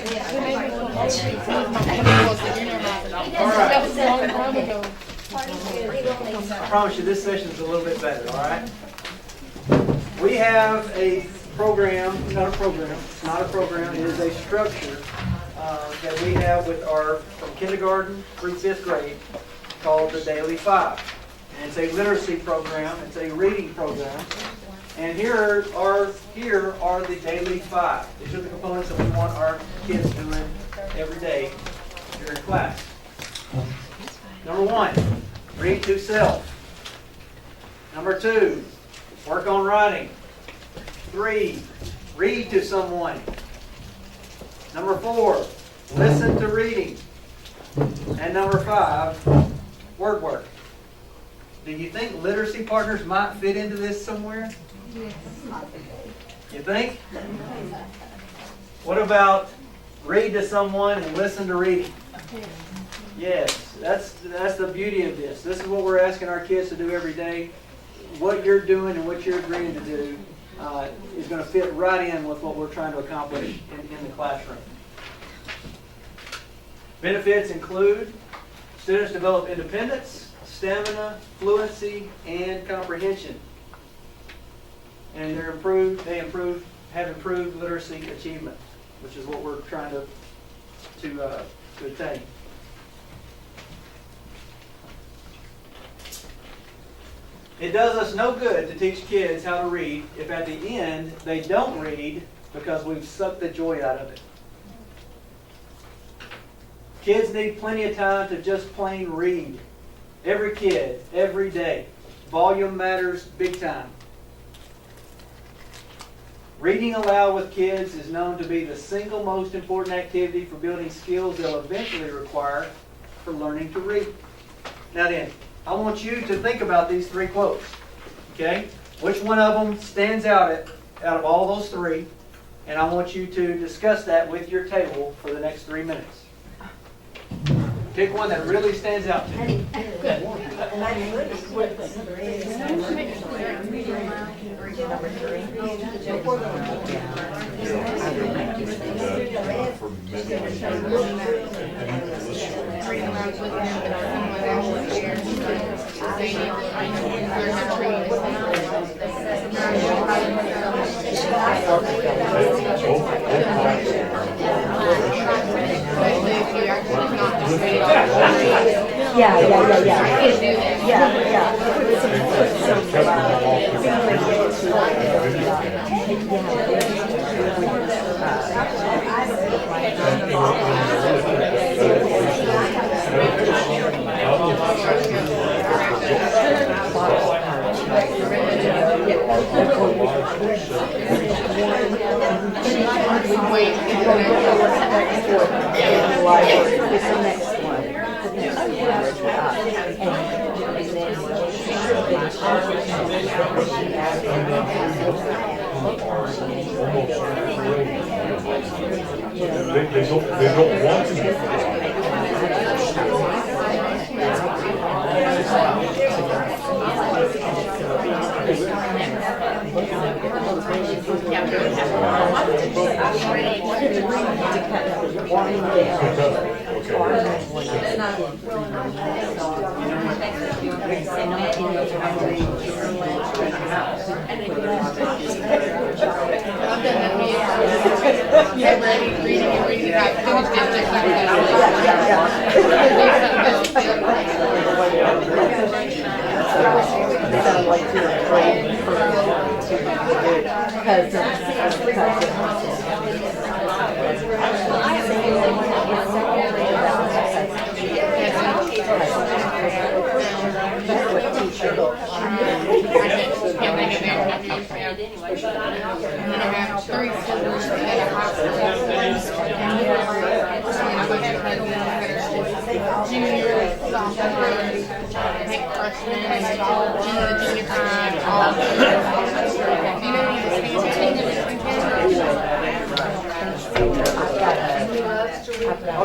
I promise you this session is a little bit better, all right? We have a program, not a program, it's not a program, it is a structure that we have with our, from kindergarten through 5th grade, called the Daily 5. And it's a literacy program, it's a reading program. And here are the Daily 5. These are the components that we want our kids doing every day during class. Number 1, read to self. Number 2, work on writing. 3, read to someone. Number 4, listen to reading. And number 5, word work. Do you think literacy partners might fit into this somewhere? Yes. You think? What about read to someone and listen to reading? Yes, that's the beauty of this. This is what we're asking our kids to do every day. What you're doing and what you're agreeing to do is going to fit right in with what we're trying to accomplish in the classroom. Benefits include students develop independence, stamina, fluency, and comprehension. And have improved literacy achievement, which is what we're trying to attain. It does us no good to teach kids how to read if at the end they don't read because we've sucked the joy out of it. Kids need plenty of time to just plain read. Every kid, every day. Volume matters big time. Reading aloud with kids is known to be the single most important activity for building skills they'll eventually require for learning to read. Now then, I want you to think about these 3 quotes. Okay? Which one of them stands out of all those 3? And I want you to discuss that with your table for the next 3 minutes. Pick one that really stands out to you. Good. They don't want to.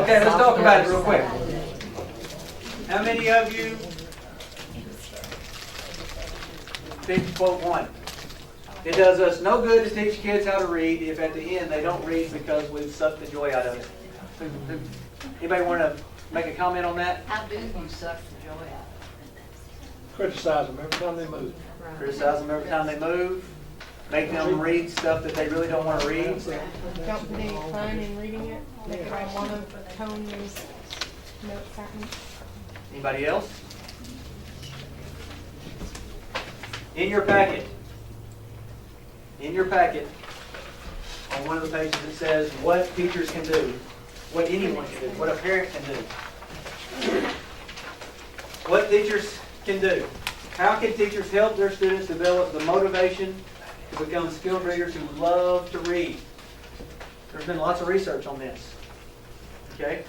Okay, let's talk about it real quick. How many of you picked quote 1? It does us no good to teach kids how to read if at the end they don't read because we've sucked the joy out of it. Anybody want to make a comment on that? How do you suck the joy out? Criticize them every time they move. Criticize them every time they move. Make them read stuff that they really don't want to read. Don't put any fun in reading it. Make it all monotone these note patterns. Anybody else? In your packet, on one of the pages it says what teachers can do, what anyone can do, what a parent can do. What teachers can do. How can teachers help their students develop the motivation to become skilled readers who love to read? There's been lots of research on this. Okay?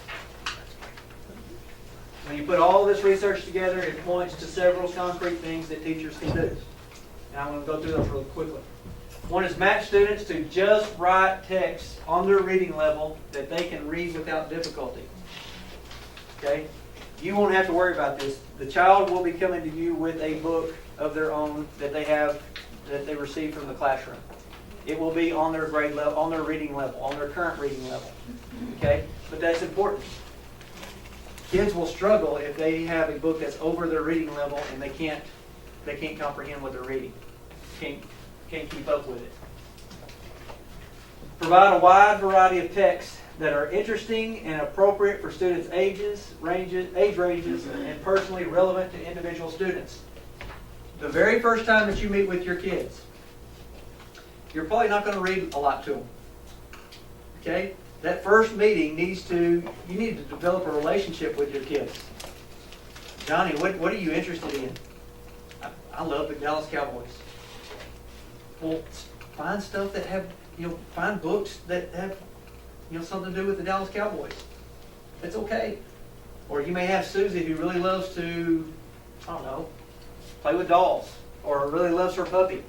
When you put all this research together, it points to several concrete things that teachers can do. And I'm going to go through those really quickly. One is match students to just right text on their reading level that they can read without difficulty. Okay? You won't have to worry about this. The child will be coming to you with a book of their own that they receive from the classroom. It will be on their grade level, on their reading level, on their current reading level. Okay? But that's important. Kids will struggle if they have a book that's over their reading level and they can't comprehend what they're reading. Can't keep up with it. Provide a wide variety of texts that are interesting and appropriate for students' age ranges, and personally relevant to individual students. The very first time that you meet with your kids, you're probably not going to read a lot to them. Okay? That first meeting you need to develop a relationship with your kids. Johnny, what are you interested in? I love the Dallas Cowboys. Well, find stuff that find books that have, something to do with the Dallas Cowboys. It's okay. Or you may have Susie who really loves to, play with dolls, or really loves her puppy.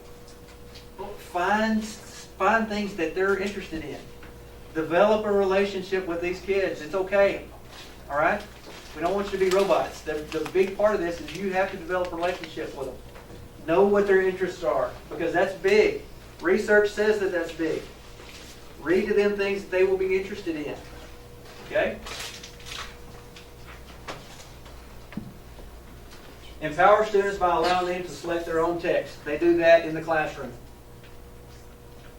Well, find things that they're interested in. Develop a relationship with these kids. It's okay. All right? We don't want you to be robots. The big part of this is you have to develop a relationship with them. Know what their interests are, because that's big. Research says that that's big. Read to them things that they will be interested in. Okay? Empower students by allowing them to select their own text. They do that in the classroom.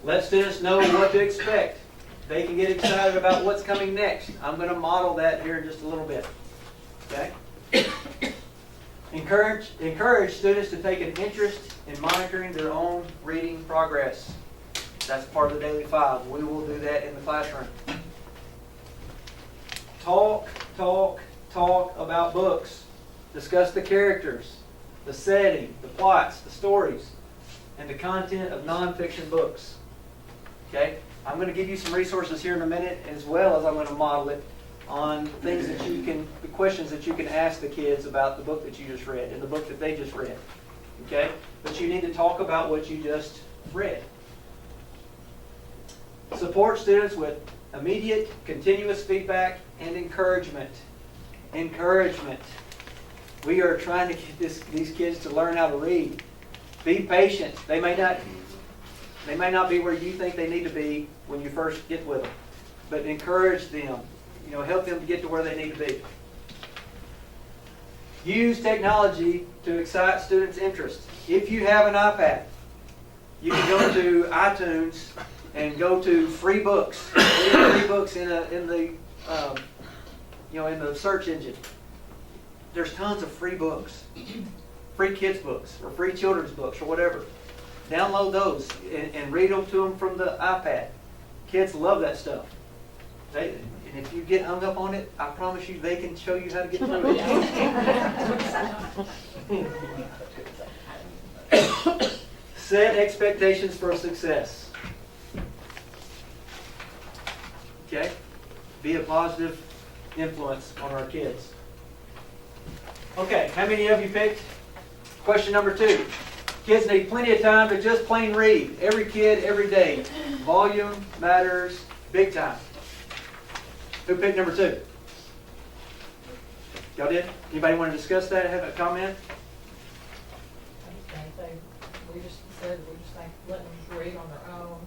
Let students know what to expect. They can get excited about what's coming next. I'm going to model that here in just a little bit. Okay? Encourage students to take an interest in monitoring their own reading progress. That's part of the Daily 5. We will do that in the classroom. Talk about books. Discuss the characters, the setting, the plots, the stories, and the content of nonfiction books. Okay? I'm going to give you some resources here in a minute, as well as I'm going to model it on things that the questions that you can ask the kids about the book that you just read and the book that they just read. Okay? But you need to talk about what you just read. Support students with immediate, continuous feedback and encouragement. Encouragement. We are trying to get these kids to learn how to read. Be patient. They may not be where you think they need to be when you first get with them. But encourage them. Help them to get to where they need to be. Use technology to excite students' interest. If you have an iPad, you can go to iTunes and go to free books. Free books in the search engine. There's tons of free books, free kids books or free children's books or whatever. Download those and read them to them from the iPad. Kids love that stuff. And if you get hung up on it, I promise you they can show you how to get through it. Set expectations for success. Okay? Be a positive influence on our kids. Okay, how many of you picked question number 2? Kids need plenty of time to just plain read. Every kid, every day. Volume matters big time. Who picked number 2? Y'all did? Anybody want to discuss that? Have a comment? We just said, let them read on their own,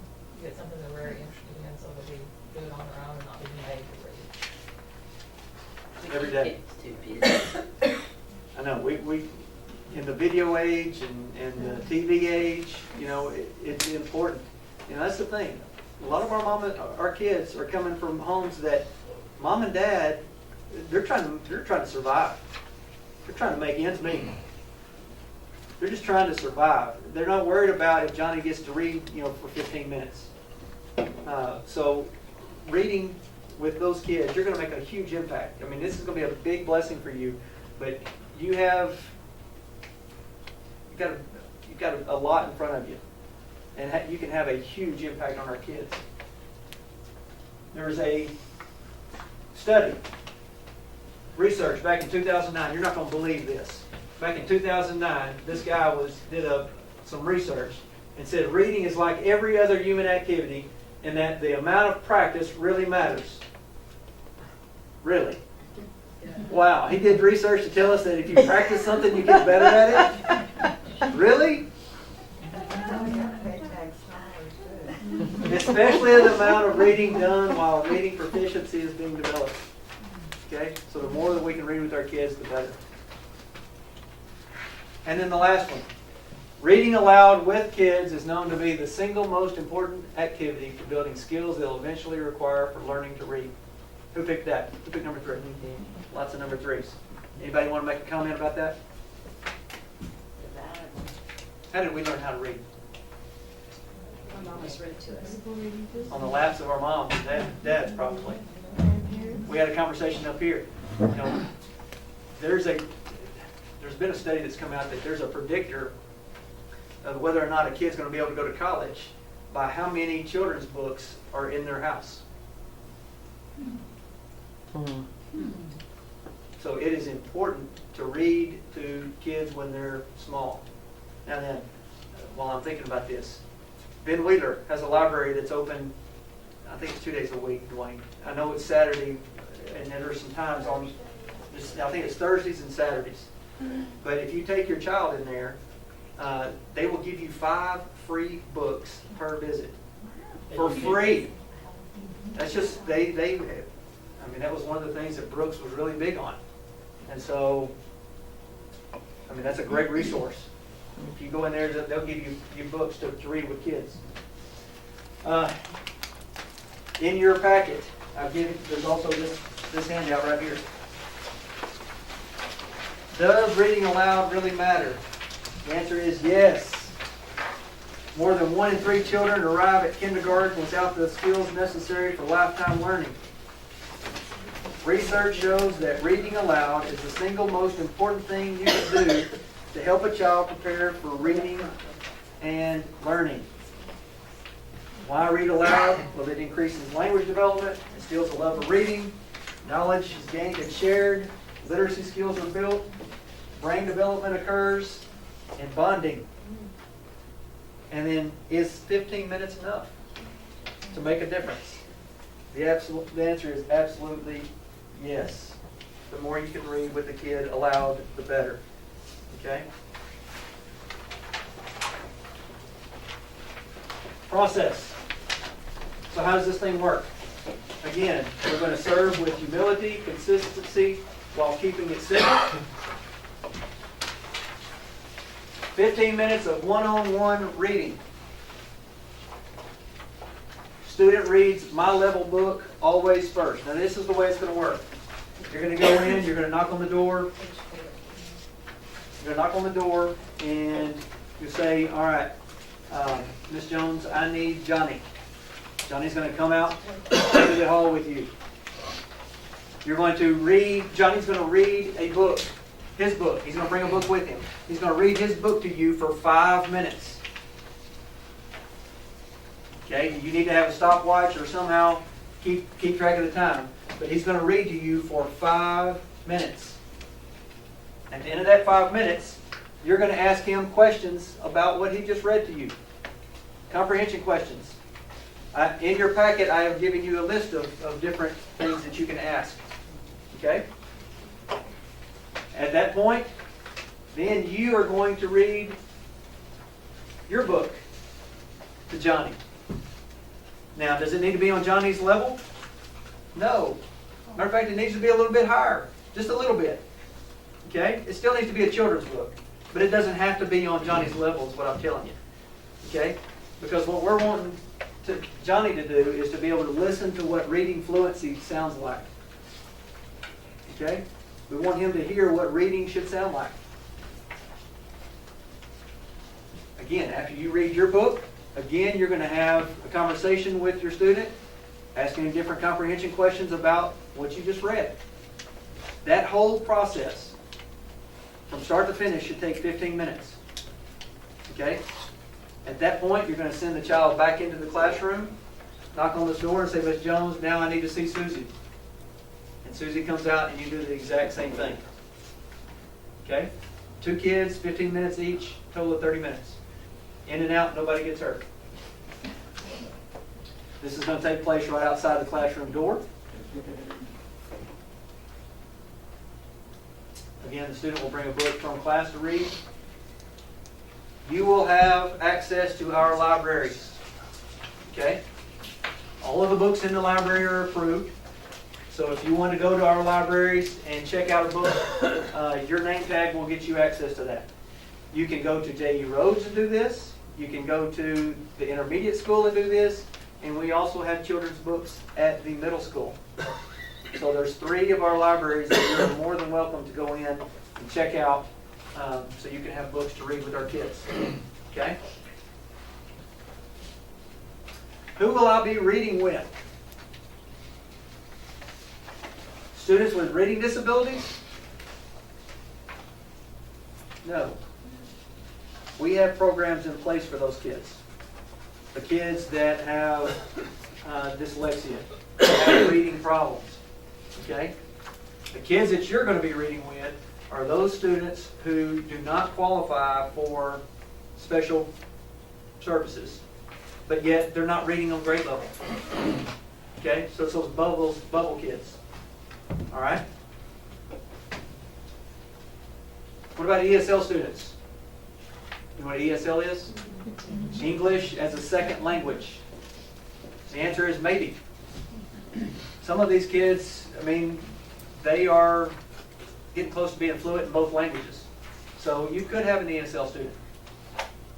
get something they're very interested in, so they'll do it on their own and not be made to read. Every day. It's too busy. I know, we in the video age and the TV age, it's important. That's the thing. A lot of our kids are coming from homes that mom and dad, they're trying to survive. They're trying to make ends meet. They're just trying to survive. They're not worried about if Johnny gets to read, for 15 minutes. So reading with those kids, you're going to make a huge impact. I mean, this is going to be a big blessing for you, but you've got a lot in front of you, and you can have a huge impact on our kids. There's a study, research back in 2009. You're not going to believe this. Back in 2009, this guy did some research and said reading is like every other human activity, and that the amount of practice really matters. Really? Wow. He did research to tell us that if you practice something, you get better at it? Really? Especially the amount of reading done while reading proficiency is being developed. Okay? So the more that we can read with our kids, the better. And then the last one. Reading aloud with kids is known to be the single most important activity for building skills they'll eventually require for learning to read. Who picked that? Who picked number 3? Lots of number 3s. Anybody want to make a comment about that? How did we learn how to read? My mom has read it to us. On the laps of our moms and dads, probably. We had a conversation up here. There's been a study that's come out that there's a predictor of whether or not a kid's going to be able to go to college by how many children's books are in their house. So it is important to read to kids when they're small. Now then, while I'm thinking about this, Ben Wheeler has a library that's open, I think it's 2 days a week, Dwayne. I know it's Saturday, and then there's some times on, I think it's Thursdays and Saturdays. But if you take your child in there, they will give you 5 free books per visit. For free. That's just, that was one of the things that Brooks was really big on. And so, that's a great resource. If you go in there, they'll give you books to read with kids. In your packet, there's also this handout right here. Does reading aloud really matter? The answer is yes. More than 1 in 3 children arrive at kindergarten without the skills necessary for lifetime learning. Research shows that reading aloud is the single most important thing you can do to help a child prepare for reading and learning. Why read aloud? Well, it increases language development, instills a love of reading, knowledge is gained and shared, literacy skills are built, brain development occurs, and bonding. And then, is 15 minutes enough to make a difference? The answer is absolutely yes. The more you can read with the kid aloud, the better. Okay? Process. So how does this thing work? Again, we're going to serve with humility, consistency, while keeping it simple. 15 minutes of one-on-one reading. Student reads my level book always first. Now this is the way it's going to work. You're going to go in, you're going to knock on the door. You're going to knock on the door and you say, all right, Miss Jones, I need Johnny. Johnny's going to come out into the hall with you. You're going to read, Johnny's going to read a book. His book. He's going to bring a book with him. He's going to read his book to you for 5 minutes. Okay? You need to have a stopwatch or somehow keep track of the time. But he's going to read to you for 5 minutes. At the end of that 5 minutes, you're going to ask him questions about what he just read to you. Comprehension questions. In your packet, I have given you a list of different things that you can ask. Okay? At that point, then you are going to read your book to Johnny. Now, does it need to be on Johnny's level? No. Matter of fact, it needs to be a little bit higher, just a little bit. Okay? It still needs to be a children's book, but it doesn't have to be on Johnny's level is what I'm telling you. Okay? Because what we're wanting Johnny to do is to be able to listen to what reading fluency sounds like. Okay? We want him to hear what reading should sound like. Again, after you read your book, again, you're going to have a conversation with your student, asking him different comprehension questions about what you just read. That whole process, from start to finish, should take 15 minutes. Okay? At that point, you're going to send the child back into the classroom, knock on this door and say, Miss Jones, now I need to see Susie. And Susie comes out and you do the exact same thing. Okay? 2 kids, 15 minutes each, total of 30 minutes. In and out, nobody gets hurt. This is going to take place right outside the classroom door. Again, the student will bring a book from class to read. You will have access to our libraries. Okay? All of the books in the library are approved. So if you want to go to our libraries and check out a book, your name tag will get you access to that. You can go to J.E. Rhodes and do this. You can go to the intermediate school and do this. And we also have children's books at the middle school. So there's 3 of our libraries that you're more than welcome to go in and check out so you can have books to read with our kids. Okay? Who will I be reading with? Students with reading disabilities? No. We have programs in place for those kids. The kids that have dyslexia, have reading problems. Okay? The kids that you're going to be reading with are those students who do not qualify for special services, but yet they're not reading on grade level. Okay? So it's those bubble kids. All right? What about ESL students? You know what ESL is? English as a second language. The answer is maybe. Some of these kids, I mean, they are getting close to being fluent in both languages. So you could have an ESL student.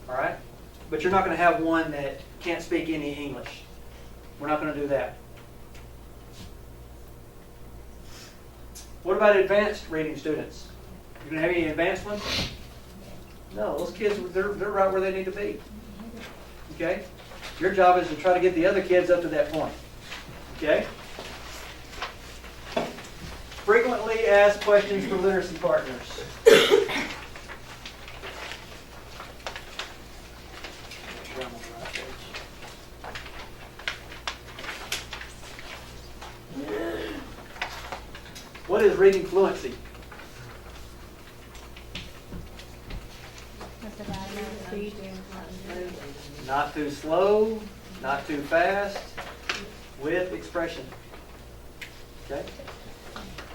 All right? But you're not going to have one that can't speak any English. We're not going to do that. What about advanced reading students? You going to have any advanced ones? No, those kids, they're right where they need to be. Okay? Your job is to try to get the other kids up to that point. Okay? Frequently asked questions for literacy partners. What is reading fluency? That's about enough speed. Not too slow, not too fast, with expression. Okay?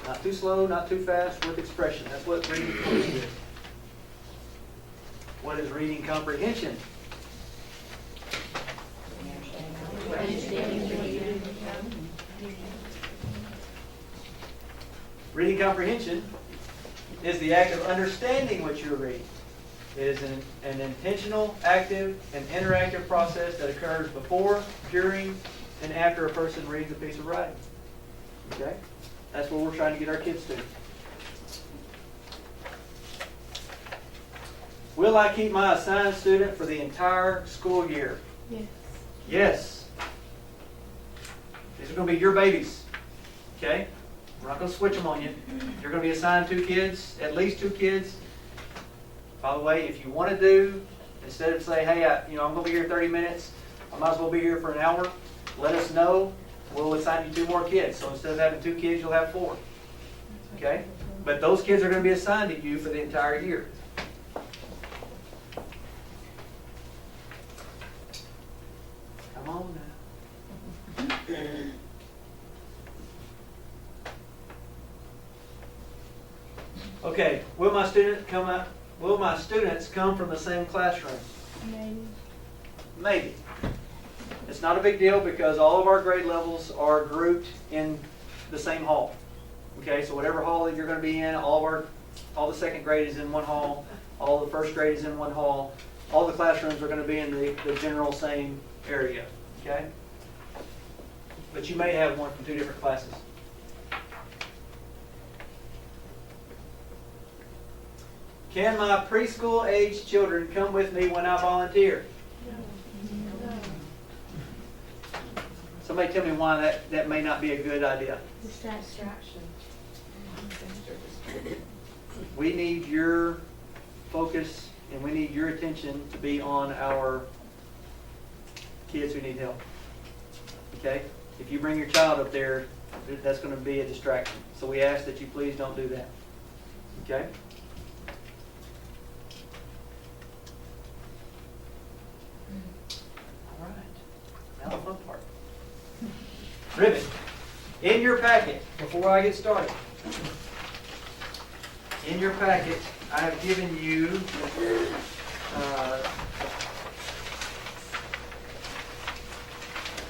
Not too slow, not too fast, with expression. That's what reading fluency is. What is reading comprehension? Reading comprehension is the act of understanding what you're reading. It is an intentional, active, and interactive process that occurs before, during, and after a person reads a piece of writing. Okay? That's what we're trying to get our kids to. Will I keep my assigned student for the entire school year? Yes. Yes. These are going to be your babies. Okay? We're not going to switch them on you. You're going to be assigned 2 kids, at least 2 kids. By the way, if you want to do, instead of say, hey, I'm going to be here 30 minutes, I might as well be here for an hour, let us know. We'll assign you 2 more kids. So instead of having 2 kids, you'll have 4. Okay? But those kids are going to be assigned to you for the entire year. Come on now. Okay, will my students come from the same classroom? Maybe. Maybe. It's not a big deal because all of our grade levels are grouped in the same hall. Okay, so whatever hall that you're going to be in, all the second grade is in one hall, all the first grade is in one hall, all the classrooms are going to be in the general same area. Okay? But you may have one from 2 different classes. Can my preschool age children come with me when I volunteer? Somebody tell me why that may not be a good idea. Distraction. We need your focus and we need your attention to be on our kids who need help. Okay? If you bring your child up there, that's going to be a distraction. So we ask that you please don't do that. Okay? All right. Now the fun part. Ribbon. In your packet, before I get started, in your packet, I have given you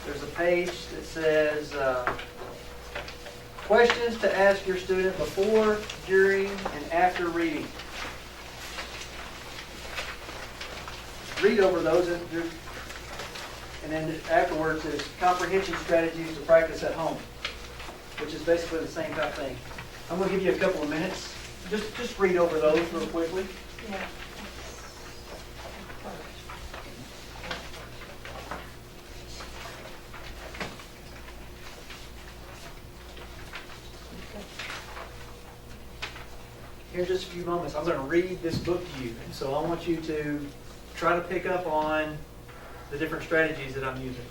there's a page that says questions to ask your student before, during, and after reading. Read over those and then afterwards is comprehension strategies to practice at home, which is basically the same type thing. I'm going to give you a couple of minutes. Just read over those real quickly. Yeah. Here in just a few moments, I'm going to read this book to you. And so I want you to try to pick up on the different strategies that I'm using.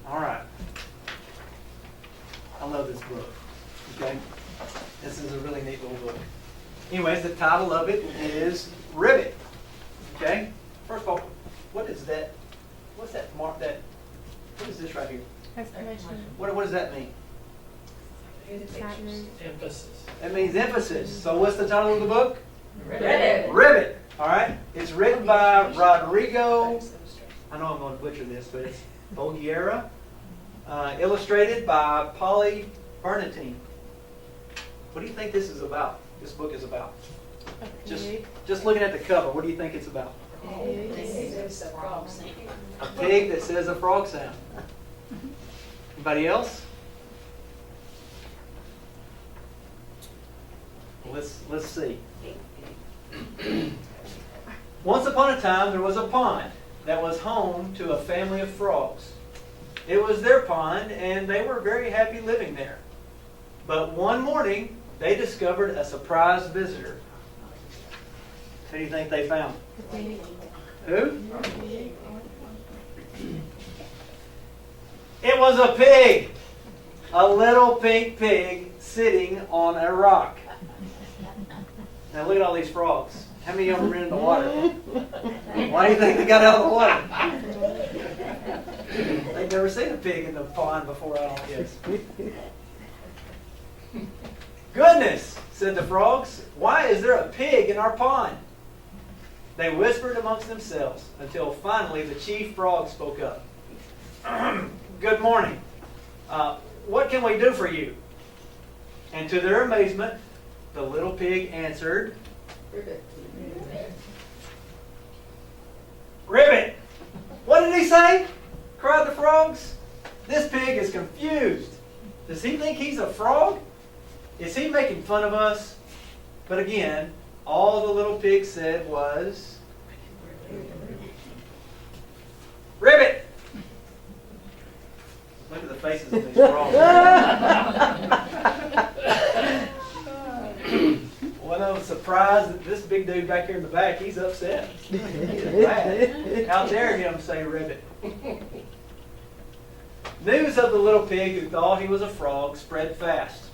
All right. I love this book. Okay? This is a really neat little book. Anyways, the title of it is Ribbit. Okay? First of all, what is that? What's that mark? What is this right here? Exclamation. What does that mean? Excitement. Emphasis. That means emphasis. So what's the title of the book? Ribbit. Ribbit. All right? It's written by Rodrigo, I know I'm going to butcher this, but it's Boguera. Illustrated by Polly Bernatine. What do you think this is about? This book is about? Just looking at the cover, what do you think it's about? It's a frog singing. A pig that says a frog sound. Anybody else? Let's see. Once upon a time, there was a pond that was home to a family of frogs. It was their pond, and they were very happy living there. But one morning, they discovered a surprise visitor. Who do you think they found? Who? It was a pig. A little pink pig sitting on a rock. Now look at all these frogs. How many of them ran in the water? Why do you think they got out of the water? They've never seen a pig in the pond before, I don't guess. Goodness, said the frogs, why is there a pig in our pond? They whispered amongst themselves until finally the chief frog spoke up. Good morning. What can we do for you? And to their amazement, the little pig answered, Ribbit! What did he say? Cried the frogs. This pig is confused. Does he think he's a frog? Is he making fun of us? But again, all the little pig said was, Ribbit! Look at the faces of these frogs. One of them surprised that this big dude back here in the back, he's upset. He's mad. How dare him say ribbit? News of the little pig who thought he was a frog spread fast,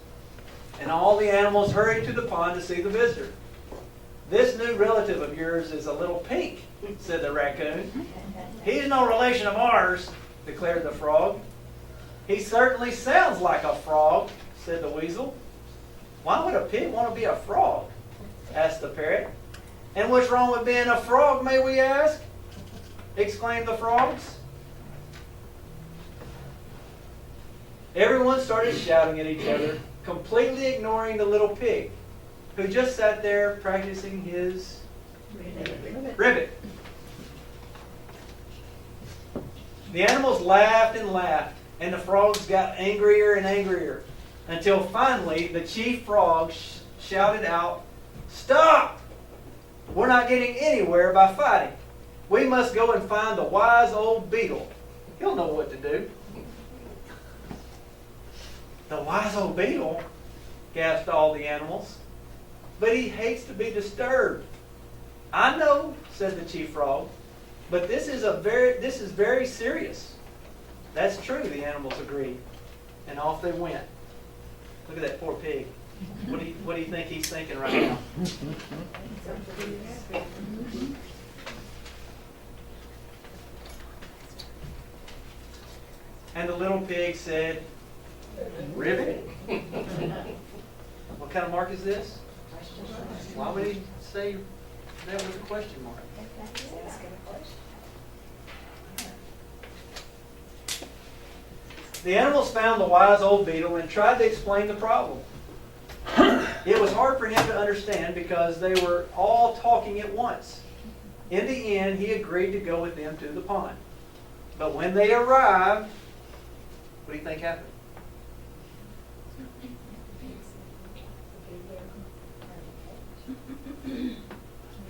and all the animals hurried to the pond to see the visitor. This new relative of yours is a little pink, said the raccoon. He's no relation of ours, declared the frog. He certainly sounds like a frog, said the weasel. Why would a pig want to be a frog? Asked the parrot. And what's wrong with being a frog, may we ask? Exclaimed the frogs. Everyone started shouting at each other, completely ignoring the little pig, who just sat there practicing his ribbit. The animals laughed and laughed, and the frogs got angrier and angrier, until finally the chief frog shouted out, Stop! We're not getting anywhere by fighting. We must go and find the wise old beetle. He'll know what to do. The wise old beetle, gasped all the animals. But he hates to be disturbed. I know, said the chief frog, but this is very serious. That's true, the animals agreed. And off they went. Look at that poor pig. What do you think he's thinking right now? And the little pig said, Ribbit? What kind of mark is this? Why would he say that was a question mark? The animals found the wise old beetle and tried to explain the problem. It was hard for him to understand because they were all talking at once. In the end, he agreed to go with them to the pond. But when they arrived, what do you think happened?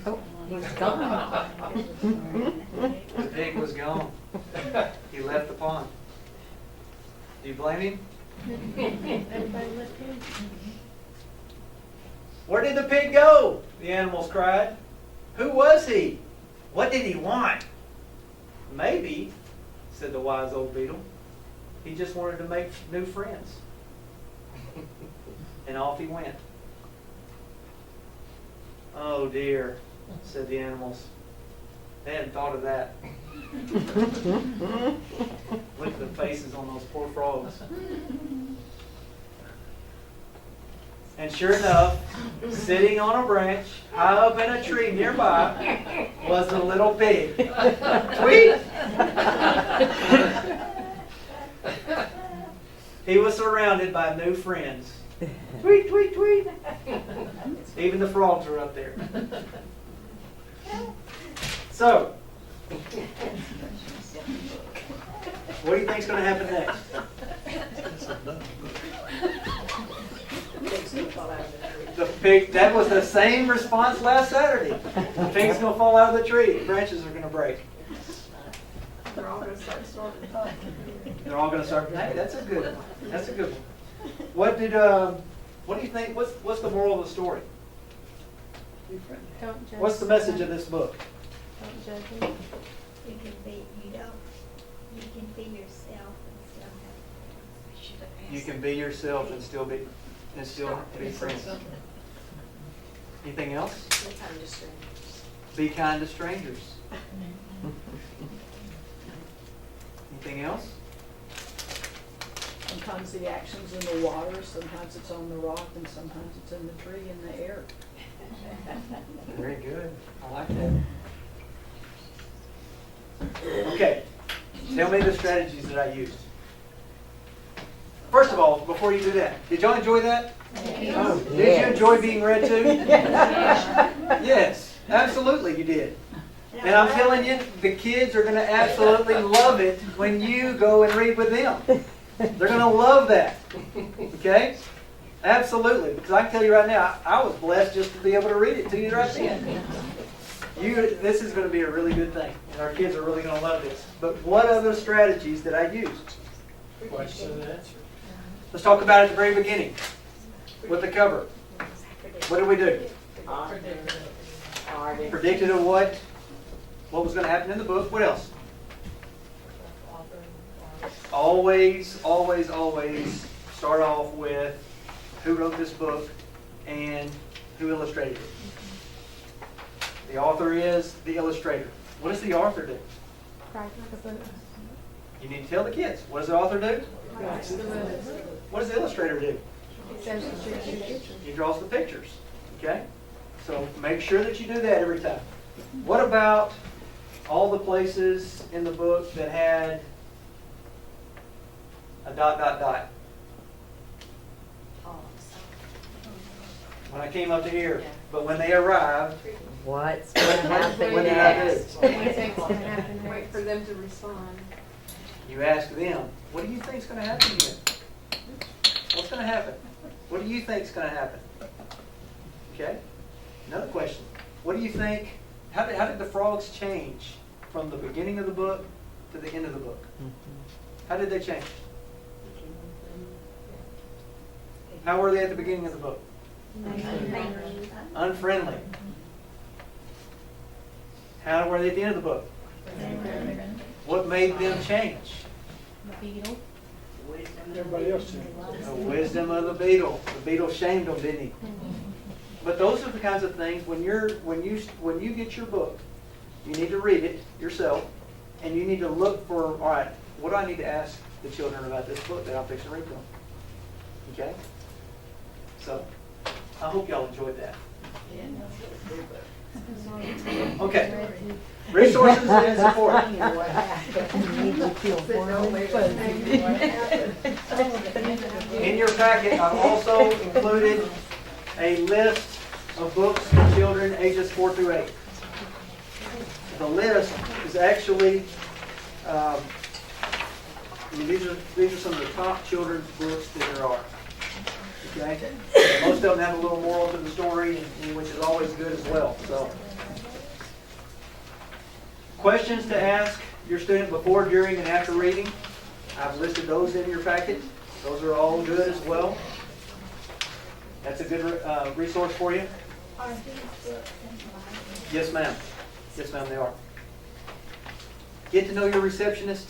Oh, he's gone. The pig was gone. He left the pond. Do you blame him? Everybody left him. Where did the pig go? The animals cried. Who was he? What did he want? Maybe, said the wise old beetle, he just wanted to make new friends. And off he went. Oh dear, said the animals. They hadn't thought of that. Look at the faces on those poor frogs. And sure enough, sitting on a branch, high up in a tree nearby, was the little pig. Tweet! He was surrounded by new friends. Tweet, tweet, tweet. Even the frogs were up there. So, what do you think's going to happen next? The pig, that was the same response last Saturday. The pig's going to fall out of the tree. The branches are going to break. They're all going to start snorting up. They're all going to start. Hey, that's a good one. That's a good one. What do you think? What's the moral of the story? Don't judge. What's the message of this book? Don't judge him. You can be yourself and still have friends. You can be yourself and still be friends. Anything else? Be kind to strangers. Be kind to strangers. Anything else? Sometimes the action's in the water, sometimes it's on the rock, and sometimes it's in the tree in the air. Very good. I like that. Okay. Tell me the strategies that I used. First of all, before you do that, did y'all enjoy that? Yes. Did you enjoy being read to? Yes, absolutely you did. And I'm telling you, the kids are going to absolutely love it when you go and read with them. They're going to love that. Okay? Absolutely. Because I can tell you right now, I was blessed just to be able to read it to you right then. This is going to be a really good thing. And our kids are really going to love this. But what other strategies did I use? Question and answer. Let's talk about it at the very beginning. With the cover. What did we do? Predicted of what? What was going to happen in the book. What else? Always, always, always start off with who wrote this book and who illustrated it. The author is the illustrator. What does the author do? Write the book. You need to tell the kids. What does the author do? Write the book. What does the illustrator do? It shows the pictures. He draws the pictures. Okay? So make sure that you do that every time. What about all the places in the book that had a ... When I came up to here. But when they arrived, What's going to happen what did I do? next? What do you think's gonna happen Wait next? for them to respond. You ask them, what do you think is going to happen here? What's going to happen? What do you think is going to happen? Okay? Another question. What do you think, how did the frogs change from the beginning of the book to the end of the book? How did they change? How were they at the beginning of the book? Unfriendly. How were they at the end of the book? What made them change? The beetle. Everybody else too. The wisdom of the beetle. The beetle shamed them, didn't he? But those are the kinds of things when you get your book, you need to read it yourself, and you need to look for, all right, what do I need to ask the children about this book that I'm fixing to read to them? Okay? So, I hope y'all enjoyed that. Okay. Resources and support. In your packet, I've also included a list of books for children ages 4 through 8. The list is actually, these are some of the top children's books that there are. Okay? Most of them have a little moral to the story, which is always good as well. So, questions to ask your student before, during, and after reading. I've listed those in your packet. Those are all good as well. That's a good resource for you. Are these books in Yes, ma'am. Yes, ma'am, they are. Get to know your receptionist.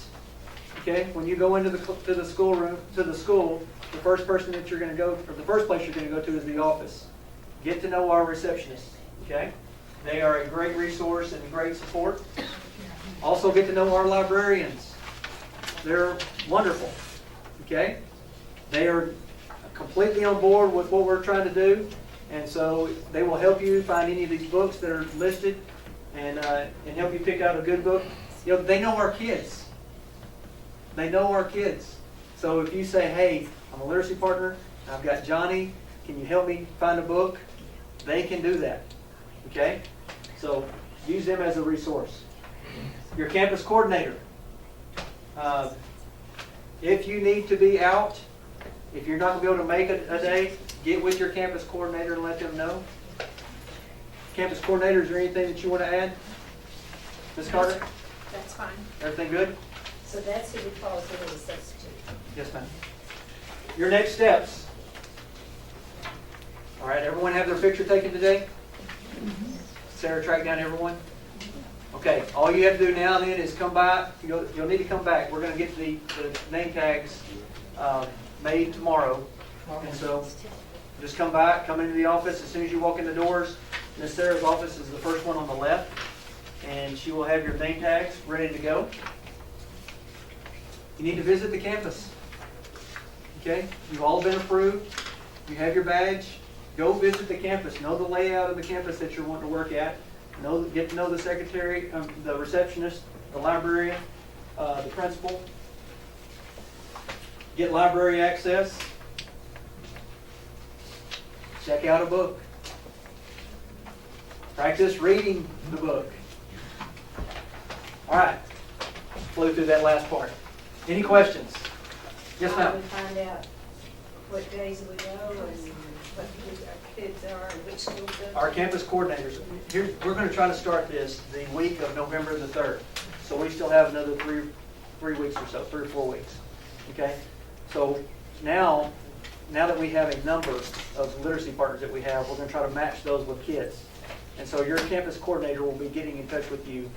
Okay, when you go into the schoolroom, the first person that you're going to go, or the first place you're going to go to is the office. Get to know our receptionists. Okay, they are a great resource and great support. Also, get to know our librarians. They're wonderful. Okay, they are completely on board with what we're trying to do, and so they will help you find any of these books that are listed, and help you pick out a good book. You know, they know our kids. They know our kids. So if you say, hey, I'm a literacy partner, I've got Johnny, can you help me find a book? They can do that. Okay? So use them as a resource. Your campus coordinator. If you need to be out, if you're not going to be able to make a day, get with your campus coordinator and let them know. Campus coordinator, is there anything that you want to add? Ms. Carter? That's fine. Everything good? So that's who we call as a substitute. Yes, ma'am. Your next steps. All right, everyone have their picture taken today? Sarah tracked down everyone? Okay, all you have to do now then is come by. You'll need to come back. We're going to get the name tags made tomorrow. And so Just come into the office as soon as you walk in the doors. Miss Sarah's office is the first one on the left, and she will have your name tags ready to go. You need to visit the campus. Okay? You've all been approved. You have your badge. Go visit the campus. Know the layout of the campus that you're wanting to work at. Get to know the secretary, the receptionist, the librarian, the principal. Get library access. Check out a book. Practice reading the book. All right. Flew through that last part. Any questions? Yes, How do ma'am. we find out what days we go and what our kids are and which school go? Our campus coordinators, we're going to try to start this the week of November the 3rd. So we still have another three weeks or so, 3 or 4 weeks. Okay? So now that we have a number of literacy partners that we have, we're going to try to match those with kids. And so your campus coordinator will be getting in touch with you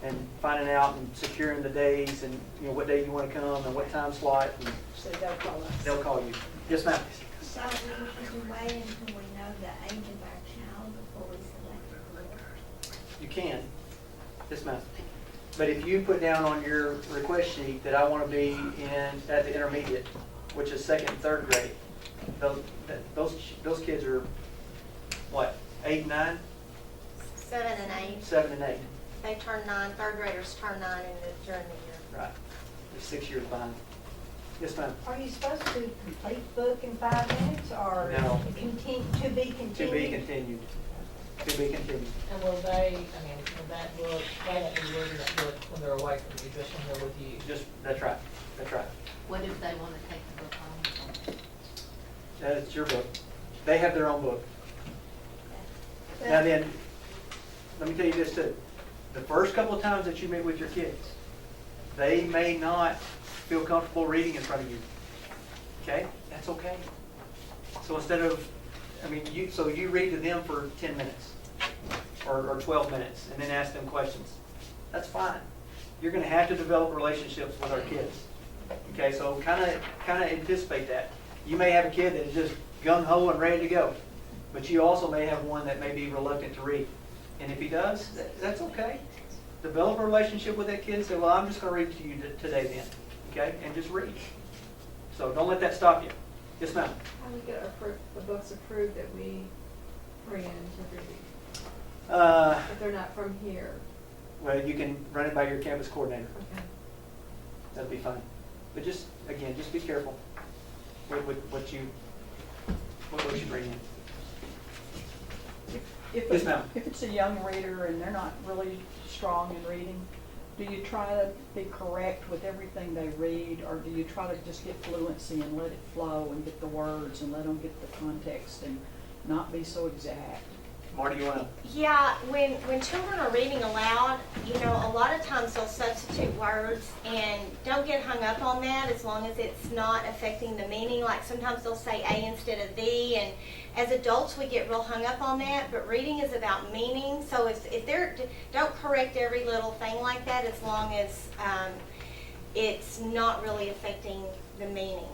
and finding out and securing the days and what day you want to come and what time slot. And So they'll call us. they'll call you. Yes, ma'am. So we can wait until we know the age of our child before we select a group. You can. Yes, ma'am. But if you put down on your request sheet that I want to be at the intermediate, which is 2nd and 3rd grade, those kids are what, 8 and 9, 7 and 8. 7 and 8. They turn 9, third graders turn 9 during the year. Right. They're 6 years behind. Yes, ma'am. Are you supposed to complete the book in 5 minutes or No. to be continued? To be continued. To be continued. And will they, will that book, they won't be reading that book when they're away from you, just when they're with you? That's right. That's right. What if they want to take the book home? That's your book. They have their own book. Now then, let me tell you this too. The first couple of times that you meet with your kids, they may not feel comfortable reading in front of you. Okay? That's okay. So instead of, you read to them for 10 minutes or 12 minutes and then ask them questions. That's fine. You're going to have to develop relationships with our kids. Okay? So kind of anticipate that. You may have a kid that is just gung-ho and ready to go, but you also may have one that may be reluctant to read. And if he does, that's okay. Develop a relationship with that kid and say, well, I'm just going to read to you today then. Okay? And just read. So don't let that stop you. Yes, ma'am. How do we get the books approved that we bring in to read? If they're not from here? Well, you can run it by your campus coordinator. Okay. That'd be fine. But just be careful with what you bring in. Yes, ma'am. If it's a young reader and they're not really strong in reading, do you try to be correct with everything they read, or do you try to just get fluency and let it flow and get the words and let them get the context and not be so exact? Marty, you want to? Yeah, when children are reading aloud, a lot of times they'll substitute words, and don't get hung up on that as long as it's not affecting the meaning. Like sometimes they'll say A instead of the, and as adults we get real hung up on that, but reading is about meaning. So if they're, don't correct every little thing like that as long as it's not really affecting the meaning.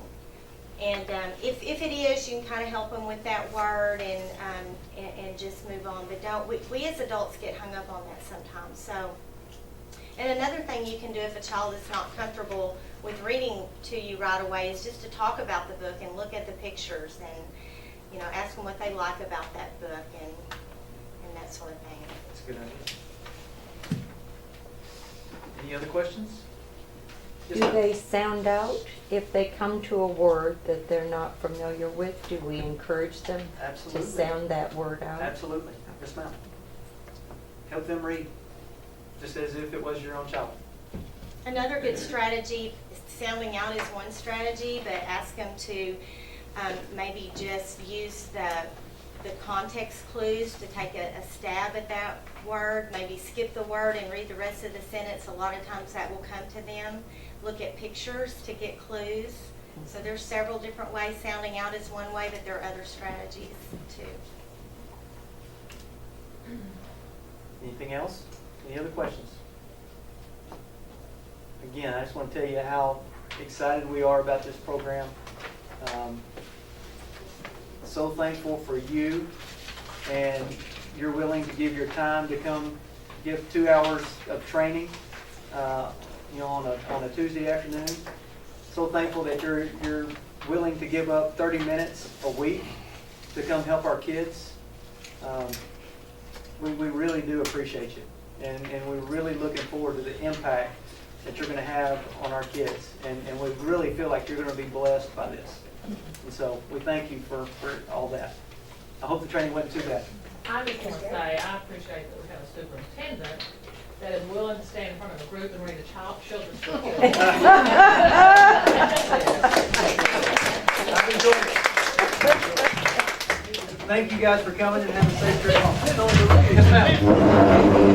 And if it is, you can kind of help them with that word and just move on. But don't, we as adults get hung up on that sometimes. So, and another thing you can do if a child is not comfortable with reading to you right away is just to talk about the book and look at the pictures and, ask them what they like about that book and that sort of thing. That's a good idea. Any other questions? Yes, Do ma'am. they sound out if they come to a word that they're not familiar with? Do we encourage them Absolutely. to sound that word out? Absolutely. Yes, ma'am. Help them read, just as if it was your own child. Another good strategy, sounding out is one strategy, but ask them to maybe just use the context clues to take a stab at that word, maybe skip the word and read the rest of the sentence. A lot of times that will come to them. Look at pictures to get clues. So there's several different ways. Sounding out is one way, but there are other strategies too. Anything else? Any other questions? Again, I just want to tell you how excited we are about this program. so thankful for you, and you're willing to give your time to come give 2 hours of training, on a Tuesday afternoon. So thankful that you're willing to give up 30 minutes a week to come help our kids. We really do appreciate you, and we're really looking forward to the impact that you're going to have on our kids, and we really feel like you're going to be blessed by this. And so we thank you for all that. I hope the training wasn't too bad. I just want to say, I appreciate that we have a superintendent that is willing to stand in front of a group and read a children's book. I've enjoyed it. Thank you guys for coming, and have a safe trip home. Yes, ma'am.